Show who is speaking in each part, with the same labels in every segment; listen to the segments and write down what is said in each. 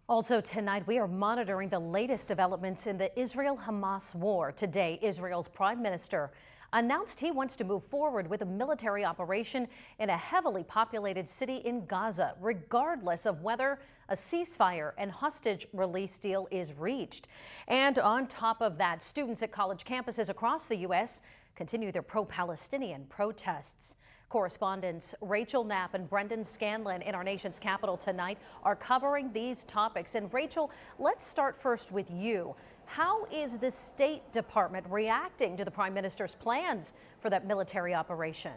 Speaker 1: Also tonight, we are monitoring the latest developments in the Israel-Hamas war. Today, Israel's prime minister announced he wants to move forward with a military operation in a heavily populated city in Gaza, regardless of whether a ceasefire and hostage release deal is reached. And on top of that, students at college campuses across the U.S. continue their pro-Palestinian protests. Correspondents Rachel Knapp and Brendan Scanlon in our nation's capital tonight are covering these topics. And Rachel, let's start first with you. How is the State Department reacting to the Prime Minister's plans for that military operation?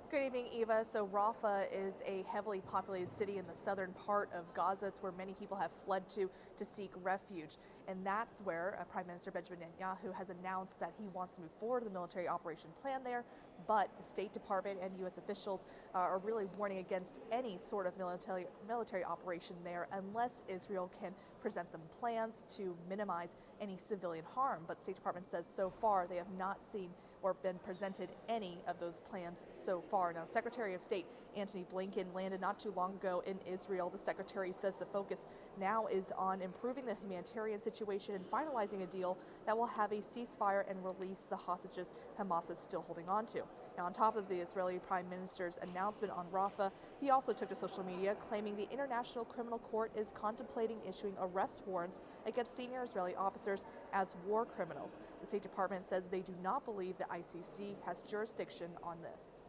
Speaker 2: Good evening, Eva. So Rafah is a heavily populated city in the southern part of Gaza. It's where many people have fled to seek refuge. And that's where Prime Minister Benjamin Netanyahu has announced that he wants to move forward with the military operation plan there. But the State Department and U.S. officials are really warning against any sort of military operation there unless Israel can present them plans to minimize any civilian harm. But the State Department says so far they have not seen or been presented any of those plans so far. Now, Secretary of State Antony Blinken landed not too long ago in Israel. The secretary says the focus now is on improving the humanitarian situation and finalizing a deal that will have a ceasefire and release the hostages Hamas is still holding on to. Now, on top of the Israeli Prime Minister's announcement on Rafah, he also took to social media claiming the International Criminal Court is contemplating issuing arrest warrants against senior Israeli officers as war criminals. The State Department says they do not believe the ICC has jurisdiction on this.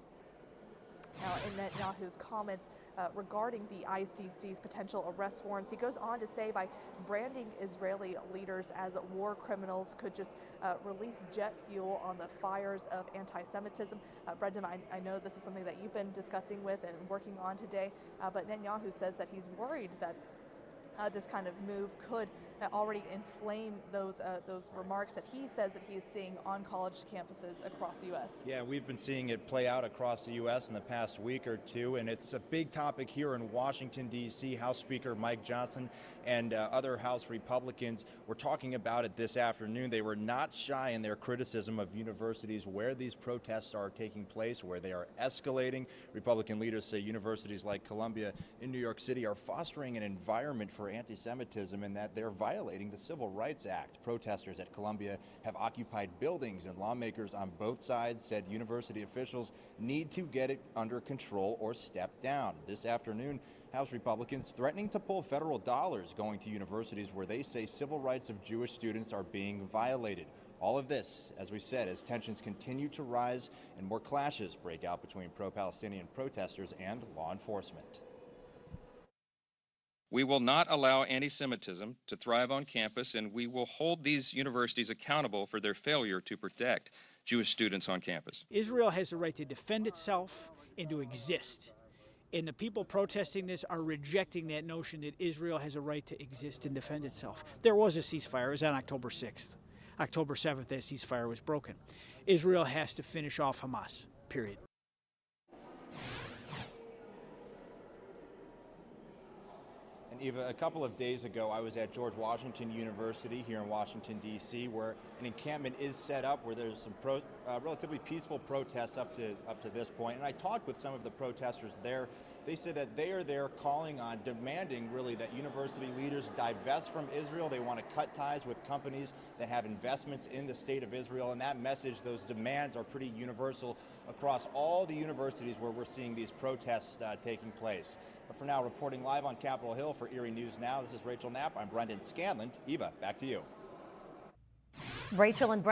Speaker 2: Now, in Netanyahu's comments regarding the ICC's potential arrest warrants, he goes on to say by branding Israeli leaders as war criminals could just release jet fuel on the fires of anti-Semitism. Brendan, I know this is something that you've been discussing with and working on today, but Netanyahu says that he's worried that this kind of move could already inflame those remarks that he says that he is seeing on college campuses across the U.S.
Speaker 3: Yeah, we've been seeing it play out across the U.S. in the past week or two, and it's a big topic here in Washington, D.C. House Speaker Mike Johnson and other House Republicans were talking about it this afternoon. They were not shy in their criticism of universities where these protests are taking place, where they are escalating. Republican leaders say universities like Columbia in New York City are fostering an environment for anti-Semitism and that they're violating the Civil Rights Act. Protesters at Columbia have occupied buildings, and lawmakers on both sides said university officials need to get it under control or step down. This afternoon, House Republicans threatening to pull federal dollars going to universities where they say civil rights of Jewish students are being violated. All of this, as we said, as tensions continue to rise and more clashes break out between pro-Palestinian protesters and law enforcement.
Speaker 4: We will not allow anti-Semitism to thrive on campus, and we will hold these universities accountable for their failure to protect Jewish students on campus.
Speaker 5: Israel has the right to defend itself and to exist. And the people protesting this are rejecting that notion that Israel has a right to exist and defend itself. There was a ceasefire. It was on October 6th. October 7th, that ceasefire was broken. Israel has to finish off Hamas, period.
Speaker 3: Eva, a couple of days ago, I was at George Washington University here in Washington, D.C., where an encampment is set up, where there's some relatively peaceful protests up to this point. And I talked with some of the protesters there. They said that they are there calling on, demanding really that university leaders divest from Israel. They want to cut ties with companies that have investments in the state of Israel. And that message, those demands are pretty universal across all the universities where we're seeing these protests taking place. But for now, reporting live on Capitol Hill for Erie News Now, this is Rachel Knapp. I'm Brendan Scanlon. Eva, back to you.
Speaker 1: Rachel and Brendan.